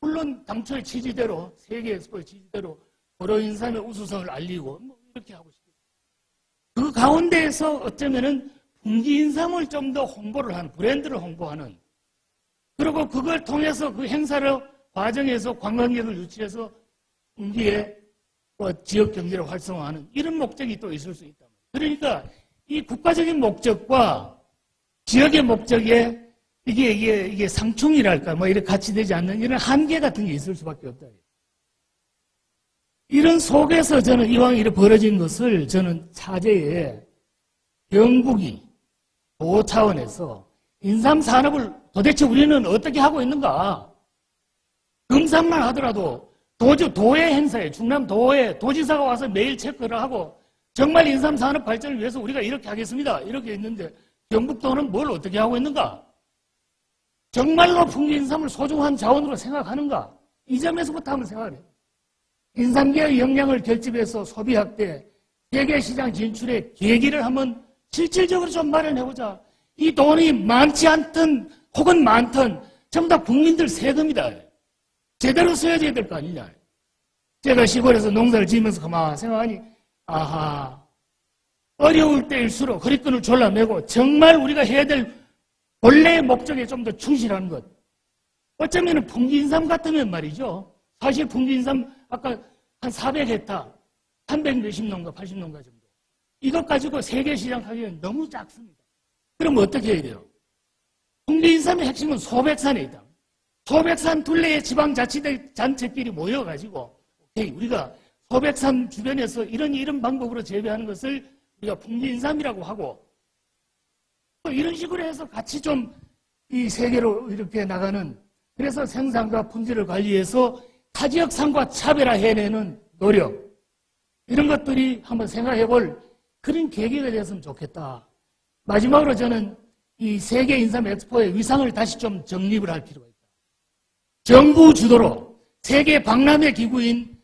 물론 당초의 취지대로 세계 엑스포의 취지대로 고려 인삼의 우수성을 알리고 뭐 이렇게 하고 싶어요. 그 가운데에서 어쩌면은 풍기 인삼을 좀 더 홍보를 하는 브랜드를 홍보하는 그리고 그걸 통해서 그 행사를 과정에서 관광객을 유치해서 풍기의 지역 경제를 활성화하는 이런 목적이 또 있을 수 있다. 그러니까 이 국가적인 목적과 지역의 목적에 이게 상충이랄까 뭐 이렇게 같이 되지 않는 이런 한계 같은 게 있을 수밖에 없다. 이런 속에서 저는 이왕 이렇게 벌어진 것을 저는 차제에 영국이 도 차원에서 인삼 산업을 도대체 우리는 어떻게 하고 있는가? 금산만 하더라도 도의 행사에 충남 도에 도지사가 와서 매일 체크를 하고 정말 인삼 산업 발전을 위해서 우리가 이렇게 하겠습니다. 이렇게 했는데 경북도는 뭘 어떻게 하고 있는가? 정말로 풍기인삼을 소중한 자원으로 생각하는가? 이 점에서부터 한번 생각을 해요. 인삼계의 역량을 결집해서 소비 확대, 세계시장 진출의 계기를 한번 실질적으로 좀 마련해보자. 이 돈이 많지 않든 혹은 많든 전부 다 국민들 세금이다. 제대로 써야지 될 거 아니냐. 제가 시골에서 농사를 지으면서 가만 생각하니 아하, 어려울 때일수록 허리끈을 졸라매고 정말 우리가 해야 될 본래의 목적에 좀 더 충실하는 것. 어쩌면 풍기인삼 같으면 말이죠. 사실 풍기인삼 아까 한 400헥타, 300몇십 농가, 80농가 정도. 이것 가지고 세계 시장 하기엔 너무 작습니다. 그럼 어떻게 해야 돼요? 풍기인삼의 핵심은 소백산에 있다. 소백산 둘레의 지방자치단체끼리 모여가지고 오케이, 우리가 소백산 주변에서 이런 방법으로 재배하는 것을 우리가 풍기인삼이라고 하고 이런 식으로 해서 같이 좀 이 세계로 이렇게 나가는, 그래서 생산과 품질을 관리해서 타지역산과 차별화해내는 노력, 이런 것들이 한번 생각해볼 그런 계기가 됐으면 좋겠다. 마지막으로 저는 이 세계 인삼 엑스포의 위상을 다시 좀 정립을 할 필요가 있다. 정부 주도로 세계 박람회 기구인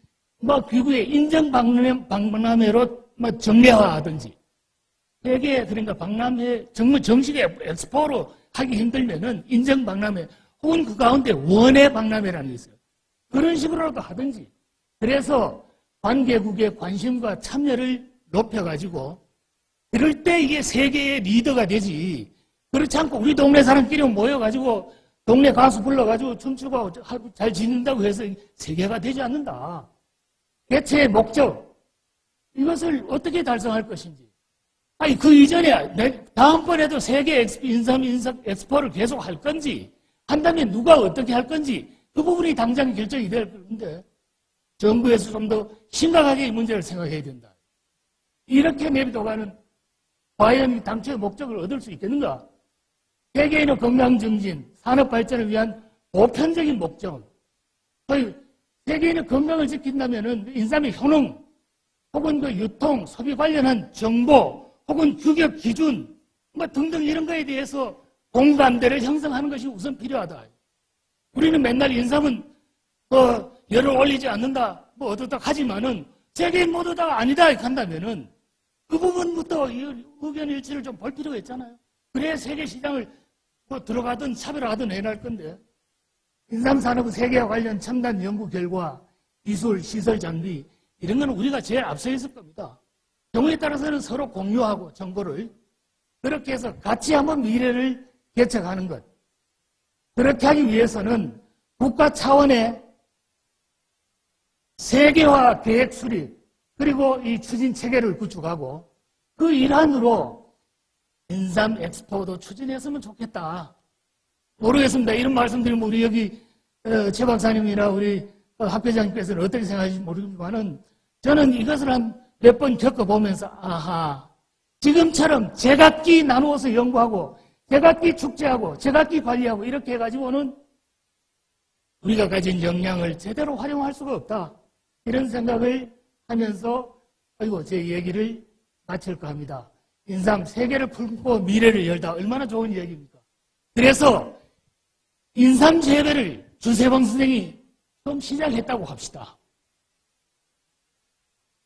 기구의 인정 박람회로 정례화하든지, 세계 그러니까 박람회 정말 정식의 엑스포로 하기 힘들면은 인정 박람회 혹은 그 가운데 원외 박람회라는 게 있어요. 그런 식으로라도 하든지, 그래서 관계국의 관심과 참여를 높여가지고 그럴 때 이게 세계의 리더가 되지, 그렇지 않고 우리 동네 사람끼리 모여가지고 동네 가수 불러가지고 춤추고 잘 지낸다고 해서 세계가 되지 않는다. 대체 목적, 이것을 어떻게 달성할 것인지. 아니, 그 이전에 다음번에도 세계 인삼 엑스포를 계속 할 건지, 한다면 누가 어떻게 할 건지, 그 부분이 당장 결정이 될 건데, 정부에서 좀 더 심각하게 이 문제를 생각해야 된다. 이렇게 내비둬가는 과연 당초의 목적을 얻을 수 있겠는가? 세계인의 건강 증진, 산업 발전을 위한 보편적인 목적. 세계인의 건강을 지킨다면은 인삼의 효능, 혹은 그 유통, 소비 관련한 정보, 혹은 규격 기준, 등등 이런 거에 대해서 공감대를 형성하는 것이 우선 필요하다. 우리는 맨날 인삼은 열을 올리지 않는다, 어떻다 하지만은 세계인 모두 다 아니다 한다면은 그 부분부터 의견 일치를 좀 볼 필요가 있잖아요. 그래야 세계 시장을 들어가든 차별화하든 해낼 건데, 인삼 산업 세계와 관련 첨단 연구 결과, 기술, 시설 장비, 이런 거는 우리가 제일 앞서 있을 겁니다. 경우에 따라서는 서로 공유하고 정보를 그렇게 해서 같이 한번 미래를 개척하는 것. 그렇게 하기 위해서는 국가 차원의 세계화 계획 수립, 그리고 이 추진 체계를 구축하고 그 일환으로 인삼 엑스포도 추진했으면 좋겠다. 모르겠습니다. 이런 말씀드리면 우리 여기 최 박사님이나 우리 학회장님께서는 어떻게 생각하실지 모르겠지만은 저는 이것을 한 몇 번 겪어보면서 아하, 지금처럼 제각기 나누어서 연구하고 제각기 축제하고 제각기 관리하고 이렇게 해가지고는 우리가 가진 역량을 제대로 활용할 수가 없다. 이런 생각을 하면서 제 얘기를 마칠까 합니다. 인삼 세계를 품고 미래를 열다. 얼마나 좋은 얘기입니까? 그래서 인삼 재배를 주세봉 선생이 좀 시작했다고 합시다.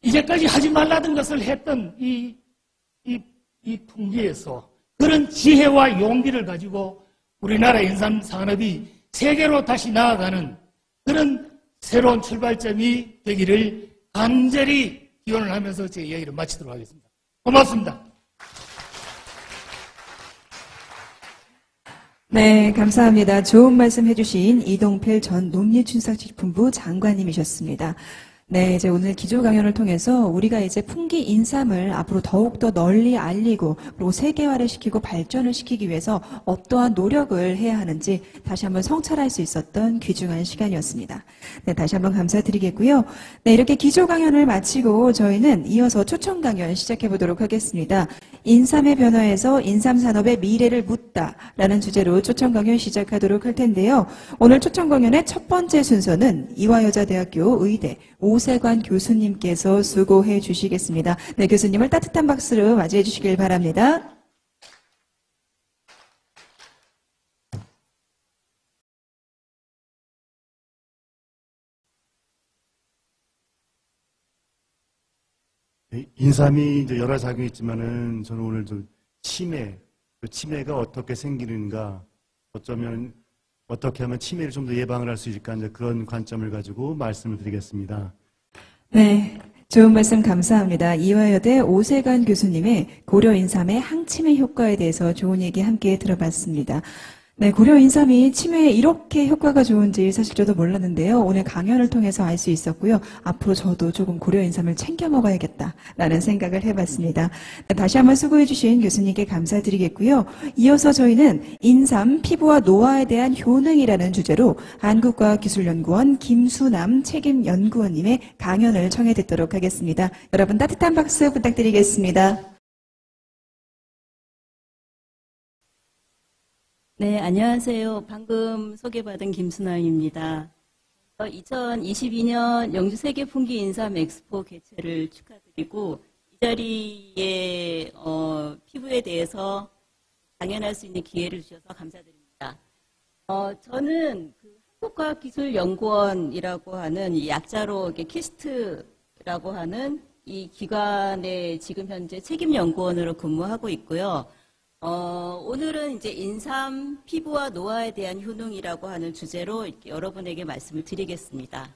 이제까지 하지 말라던 것을 했던 이 풍기에서 그런 지혜와 용기를 가지고 우리나라 인삼 산업이 세계로 다시 나아가는 그런 새로운 출발점이 되기를 간절히 기원을 하면서 제 이야기를 마치도록 하겠습니다. 고맙습니다. 네, 감사합니다. 좋은 말씀 해주신 이동필 전 농림축산식품부 장관님이셨습니다. 네, 이제 오늘 기조 강연을 통해서 우리가 이제 풍기 인삼을 앞으로 더욱더 널리 알리고 그리고 세계화를 시키고 발전을 시키기 위해서 어떠한 노력을 해야 하는지 다시 한번 성찰할 수 있었던 귀중한 시간이었습니다. 네, 다시 한번 감사드리겠고요. 네, 이렇게 기조 강연을 마치고 저희는 이어서 초청 강연 시작해 보도록 하겠습니다. 인삼의 변화에서 인삼 산업의 미래를 묻다라는 주제로 초청 강연 시작하도록 할 텐데요. 오늘 초청 강연의 첫 번째 순서는 이화여자대학교 의대 오세관 교수님께서 수고해 주시겠습니다. 네, 교수님을 따뜻한 박수로 맞이해 주시길 바랍니다. 인삼이 이제 여러 작용이 있지만은 저는 오늘 좀 치매가 어떻게 생기는가, 어쩌면 어떻게 하면 치매를 좀 더 예방을 할 수 있을까, 이제 그런 관점을 가지고 말씀을 드리겠습니다. 네, 좋은 말씀 감사합니다. 이화여대 오세관 교수님의 고려 인삼의 항치매 효과에 대해서 좋은 얘기 함께 들어봤습니다. 네, 고려 인삼이 치매에 이렇게 효과가 좋은지 사실 저도 몰랐는데요. 오늘 강연을 통해서 알 수 있었고요. 앞으로 저도 조금 고려 인삼을 챙겨 먹어야겠다라는 생각을 해봤습니다. 네, 다시 한번 수고해 주신 교수님께 감사드리겠고요. 이어서 저희는 인삼, 피부와 노화에 대한 효능이라는 주제로 한국과학기술연구원 김수남 책임연구원님의 강연을 청해 듣도록 하겠습니다. 여러분 따뜻한 박수 부탁드리겠습니다. 네, 안녕하세요. 방금 소개받은 김순아입니다. 2022년 영주 세계 풍기 인삼 엑스포 개최를 축하드리고 이 자리에 피부에 대해서 강연할 수 있는 기회를 주셔서 감사드립니다. 저는 그 한국과학기술연구원이라고 하는 이 약자로 키스트라고 하는 이 기관의 지금 현재 책임연구원으로 근무하고 있고요. 오늘은 이제 인삼, 피부와 노화에 대한 효능이라고 하는 주제로 이렇게 여러분에게 말씀을 드리겠습니다.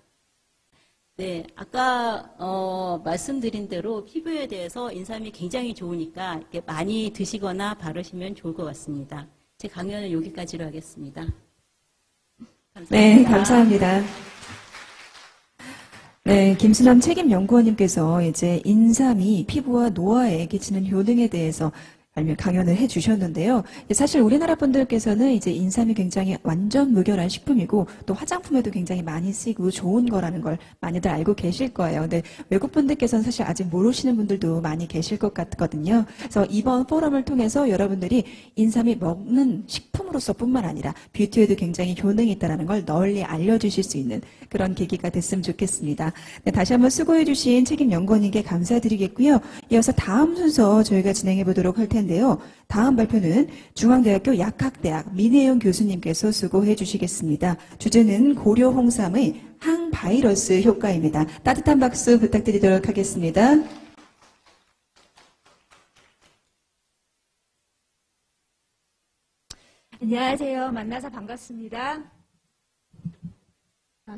네, 아까 말씀드린 대로 피부에 대해서 인삼이 굉장히 좋으니까 이렇게 많이 드시거나 바르시면 좋을 것 같습니다. 제 강연은 여기까지로 하겠습니다. 감사합니다. 네, 감사합니다. 네, 김수남 책임연구원님께서 이제 인삼이 피부와 노화에 끼치는 효능에 대해서 강연을 해주셨는데요. 사실 우리나라 분들께서는 이제 인삼이 굉장히 완전 무결한 식품이고 또 화장품에도 굉장히 많이 쓰이고 좋은 거라는 걸 많이들 알고 계실 거예요. 근데 외국 분들께서는 사실 아직 모르시는 분들도 많이 계실 것 같거든요. 그래서 이번 포럼을 통해서 여러분들이 인삼이 먹는 식품으로서 뿐만 아니라 뷰티에도 굉장히 효능이 있다는 걸 널리 알려주실 수 있는 그런 계기가 됐으면 좋겠습니다. 네, 다시 한번 수고해주신 책임연구원님께 감사드리겠고요. 이어서 다음 순서 저희가 진행해 보도록 할 텐데요. 다음 발표는 중앙대학교 약학대학 민혜영 교수님께서 수고해 주시겠습니다. 주제는 고려 홍삼의 항바이러스 효과입니다. 따뜻한 박수 부탁드리도록 하겠습니다. 안녕하세요. 만나서 반갑습니다.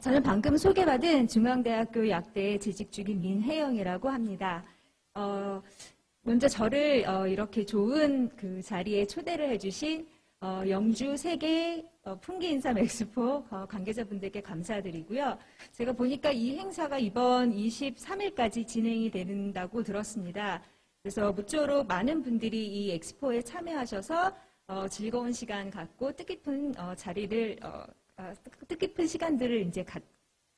저는 방금 소개받은 중앙대학교 약대 재직 중인 민혜영이라고 합니다. 먼저 저를 이렇게 좋은 그 자리에 초대를 해주신 영주 세계 풍기인삼 엑스포 관계자분들께 감사드리고요. 제가 보니까 이 행사가 이번 23일까지 진행이 된다고 들었습니다. 그래서 무쪼록 많은 분들이 이 엑스포에 참여하셔서 즐거운 시간 갖고 뜻깊은 뜻깊은 시간들을 이제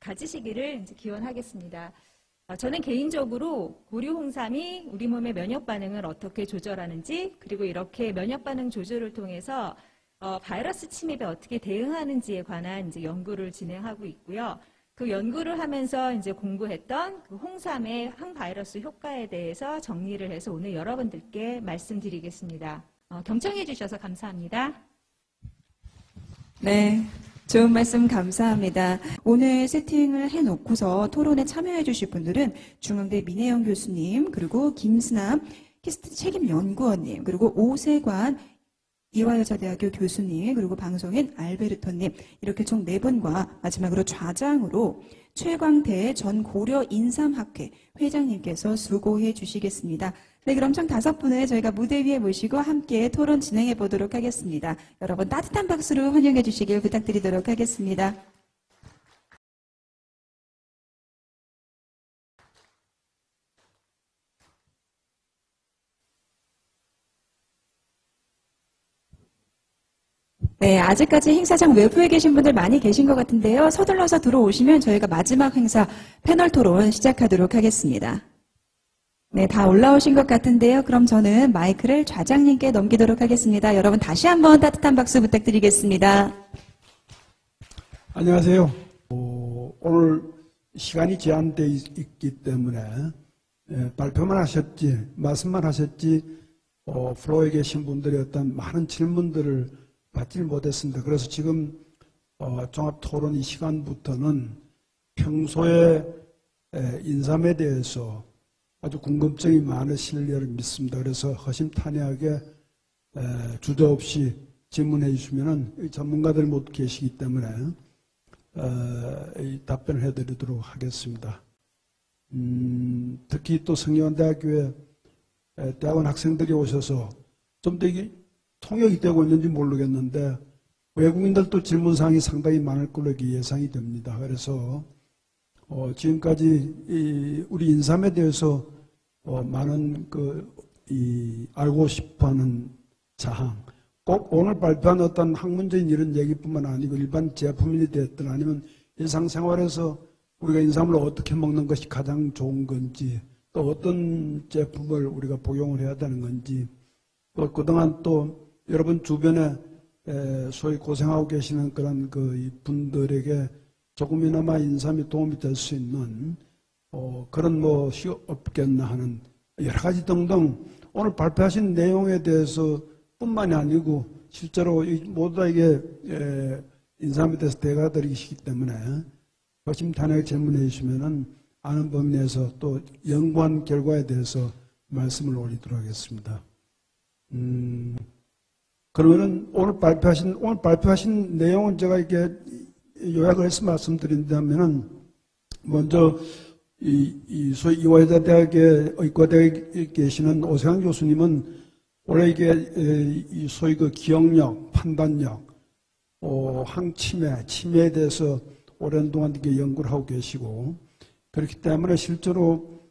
가지시기를 이제 기원하겠습니다. 저는 개인적으로 고려 홍삼이 우리 몸의 면역 반응을 어떻게 조절하는지, 그리고 이렇게 면역 반응 조절을 통해서 바이러스 침입에 어떻게 대응하는지에 관한 이제 연구를 진행하고 있고요. 그 연구를 하면서 이제 공부했던 그 홍삼의 항바이러스 효과에 대해서 정리를 해서 오늘 여러분들께 말씀드리겠습니다. 경청해 주셔서 감사합니다. 네. 좋은 말씀 감사합니다. 오늘 세팅을 해놓고서 토론에 참여해 주실 분들은 중앙대 민혜영 교수님, 그리고 김수남 키스트 책임연구원님, 그리고 오세관 이화여자대학교 교수님, 그리고 방송인 알베르토님, 이렇게 총 4분과 마지막으로 좌장으로 최광태 전 고려 인삼학회 회장님께서 수고해 주시겠습니다. 네, 그럼 총 5분을 저희가 무대 위에 모시고 함께 토론 진행해 보도록 하겠습니다. 여러분 따뜻한 박수로 환영해 주시길 부탁드리도록 하겠습니다. 네, 아직까지 행사장 외부에 계신 분들 많이 계신 것 같은데요. 서둘러서 들어오시면 저희가 마지막 행사 패널 토론 시작하도록 하겠습니다. 네, 다 올라오신 것 같은데요. 그럼 저는 마이크를 좌장님께 넘기도록 하겠습니다. 여러분 다시 한번 따뜻한 박수 부탁드리겠습니다. 안녕하세요. 오늘 시간이 제한되어 있기 때문에 발표만 하셨지, 말씀만 하셨지, 플로어에 계신 분들의 어떤 많은 질문들을 받지 못했습니다. 그래서 지금 종합토론 이 시간부터는 평소에 인삼에 대해서 아주 궁금증이 많으실 믿습니다. 그래서 허심탄회하게 주저없이 질문해 주시면은 전문가들 모두 계시기 때문에 답변을 해드리도록 하겠습니다. 특히 또 성균관대학교에 대학원 학생들이 오셔서 좀 더 이게 통역이 되고 있는지 모르겠는데 외국인들도 질문사항이 상당히 많을 걸로 예상이 됩니다. 그래서 지금까지 우리 인삼에 대해서 많은 알고 싶어하는 사항, 꼭 오늘 발표한 어떤 학문적인 이런 얘기뿐만 아니고 일반 제품이 됐든 아니면 일상생활에서 우리가 인삼을 어떻게 먹는 것이 가장 좋은 건지, 또 어떤 제품을 우리가 복용을 해야 되는 건지, 또 그동안 또 여러분 주변에 소위 고생하고 계시는 그런 분들에게 조금이나마 인삼이 도움이 될 수 있는 그런 것이 없겠나 하는 여러 가지 등등 오늘 발표하신 내용에 대해서 뿐만이 아니고 실제로 모두 다 이게 인삼에 대해서 대가들이시기 때문에 허심탄회하게 질문해 주시면은 아는 범위 내에서 또 연구한 결과에 대해서 말씀을 올리도록 하겠습니다. 그러면은 오늘 발표하신 내용은 제가 이렇게 요약을 해서 말씀드린다면은 먼저 소위 이화여자대학의 의과대학에 계시는 오세환 교수님은 원래 이게 소위 기억력, 판단력, 항치매, 치매에 대해서 오랜 동안 이렇게 연구를 하고 계시고, 그렇기 때문에 실제로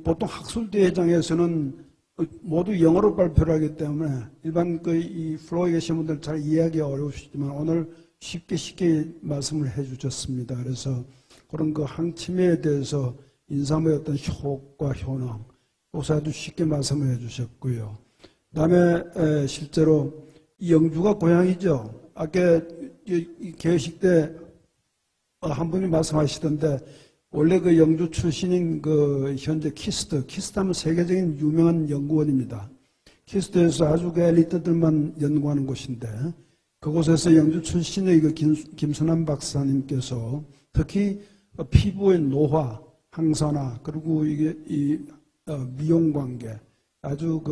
보통 학술대회장에서는 모두 영어로 발표를 하기 때문에 일반 이 플로어에 계신 분들 잘 이해하기 어려우시지만 오늘 쉽게 말씀을 해 주셨습니다. 그래서 그런 항치매에 대해서 인삼의 어떤 효과, 효능, 그것을 아주 쉽게 말씀을 해 주셨고요. 그 다음에 실제로 이 영주가 고향이죠. 아까 개회식 때 한 분이 말씀하시던데 원래 영주 출신인 현재 키스트 하면 세계적인 유명한 연구원입니다. 키스트에서 아주 엘리트들만 연구하는 곳인데 그곳에서 영주 출신의 김순환 박사님께서 특히 피부의 노화, 항산화, 그리고 이게 미용 관계 아주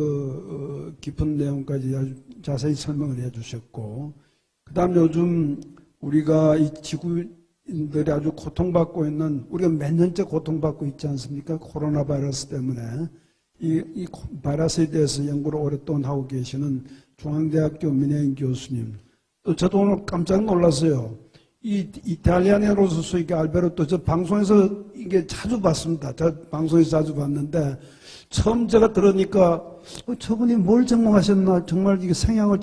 깊은 내용까지 아주 자세히 설명을 해 주셨고, 그 다음 요즘 우리가 이 지구인들이 아주 고통받고 있는, 우리가 몇 년째 고통받고 있지 않습니까? 코로나 바이러스 때문에. 이 바이러스에 대해서 연구를 오랫동안 하고 계시는 중앙대학교 민혜인 교수님. 또 저도 오늘 깜짝 놀랐어요. 이 이탈리아네로서 이게 알베르토, 저 방송에서 이게 자주 봤습니다. 저 방송에서 자주 봤는데, 처음 제가 들으니까, 저분이 뭘 전공하셨나, 정말 이게 생양을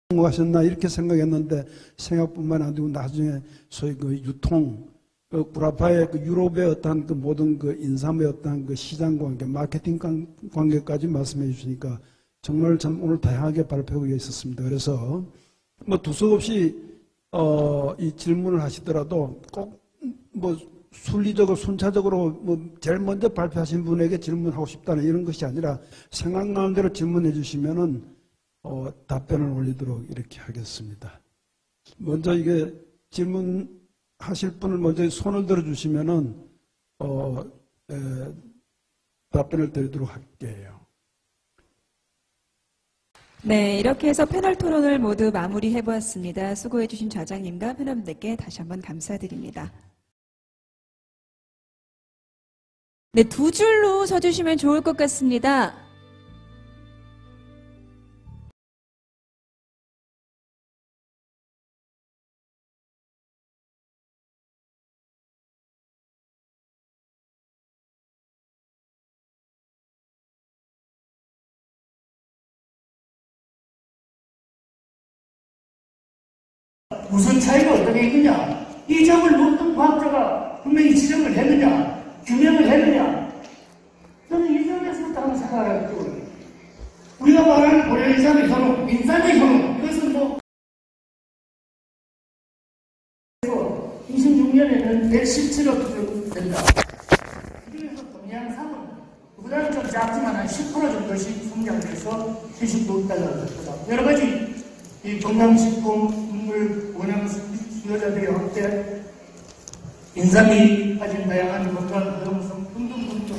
전공하셨나, 이렇게 생각했는데, 생각뿐만 아니고 나중에 소위 유통, 구라파의 유럽의 어떤 모든 인삼의 어떤 시장 관계, 마케팅 관계까지 말씀해 주시니까, 정말 참 오늘 다양하게 발표가 있었습니다. 그래서, 두서없이, 이 질문을 하시더라도 꼭, 순리적으로, 순차적으로, 제일 먼저 발표하신 분에게 질문하고 싶다는 이런 것이 아니라 생각나는 대로 질문해 주시면은, 답변을 올리도록 이렇게 하겠습니다. 먼저 이게 질문하실 분을 먼저 손을 들어 주시면은, 답변을 드리도록 할게요. 네, 이렇게 해서 패널 토론을 모두 마무리해 보았습니다. 수고해 주신 좌장님과 패널분들께 다시 한번 감사드립니다. 네, 두 줄로 서주시면 좋을 것 같습니다. 무슨 차이가 어떻게 있느냐? 이 점을 어떤 과학자가 분명히 지적을 했느냐? 규명을 했느냐? 저는 이 점에서부터 한번 생각을 했고, 우리가 말하는 고려인삼의 효능, 인삼의 효능, 이것은 26년에는 117억 된다. 그중에서 동양삼은 그보다는 좀 작지만 한 10% 정도씩 성장해서 76달러가 됐다. 여러 가지 이 건강식품을 원하는 수요자들이 확대, 인삼이 가진 다양한 건강, 허용성 등등등등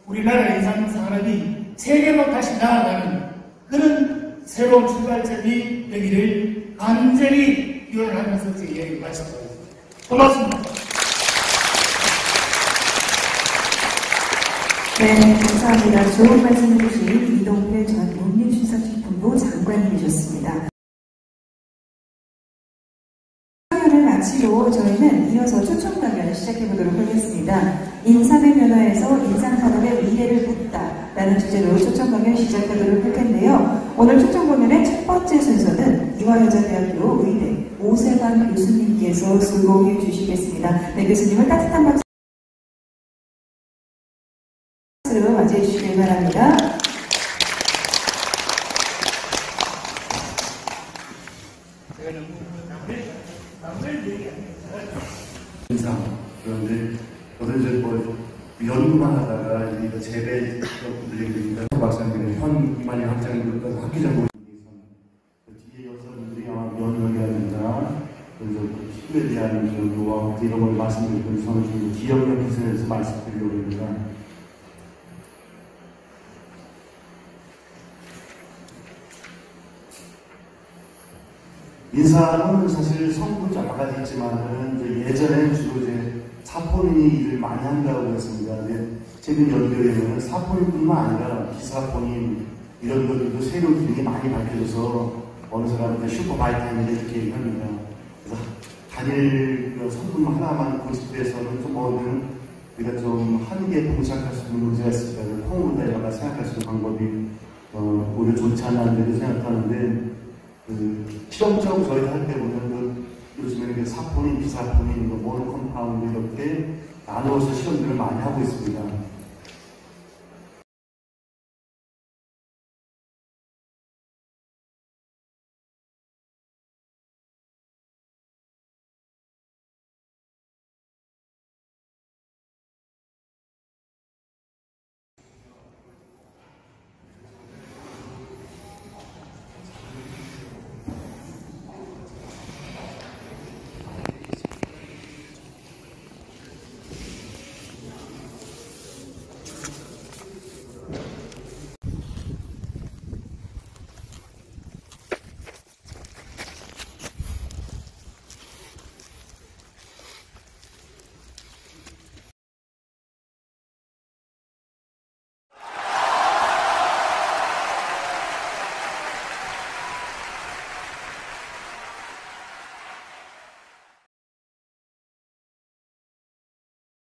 우리나라 인삼 산업이 세계로 다시 나아가는 그런 새로운 출발점이 되기를 간절히 기원하면서 제 이야기 말씀드립니다. 고맙습니다. 네, 감사합니다. 좋은 말씀 해주신 이동필 전 농림축산식품부 장관님이셨습니다. 강연을 마치고 저희는 이어서 초청 강연 시작해보도록 하겠습니다. 인삼의 변화에서 인삼산업의 미래를 묻다 라는 주제로 초청 강연 시작하도록 할 텐데요. 오늘 초청 강연의 첫 번째 순서는 이화여자대학교 의대 오세관 교수님께서 수고해 주시겠습니다. 네, 교수님을 따뜻한 박수 맞이해 주시길 바랍니다. 인삼 그런데 저도 이제 뭐 연구만 하다가 이거 재배 분들이니까 박사님의 현 이만희 학장님들까지 학기적으로 뒤에 여성분들이 아마 면역이라든가 그래서 힘에 대한 연구와 이런 걸 말씀드리고 저는 좀 기억력 기술에서 말씀드리려고 합니다. 인삼은 사실 성분 정화가 됐지만은 예전에는 주로 이제 사포닌이 일을 많이 한다고 했습니다. 근데 최근 연구에는 사포닌뿐만 아니라 비사포닌 이런 것들도 새로운 기능이 많이 밝혀져서 어느 사람은 슈퍼바이타민을 이렇게 얘기합니다. 그래서 단일 성분 하나만 고집돼서는 좀 뭐든 우리가 좀 한계에 봉착할 수 있는 문제가 있을까. 콩으로 내려가 생각할 수 있는 방법이 오히려 좋지 않았는데 생각하는데 실험적으로 저희가 할 때 보면 요즘에는 사포닌, 비사포닌, 모노 컴파운드 이렇게 나누어서 실험들을 많이 하고 있습니다.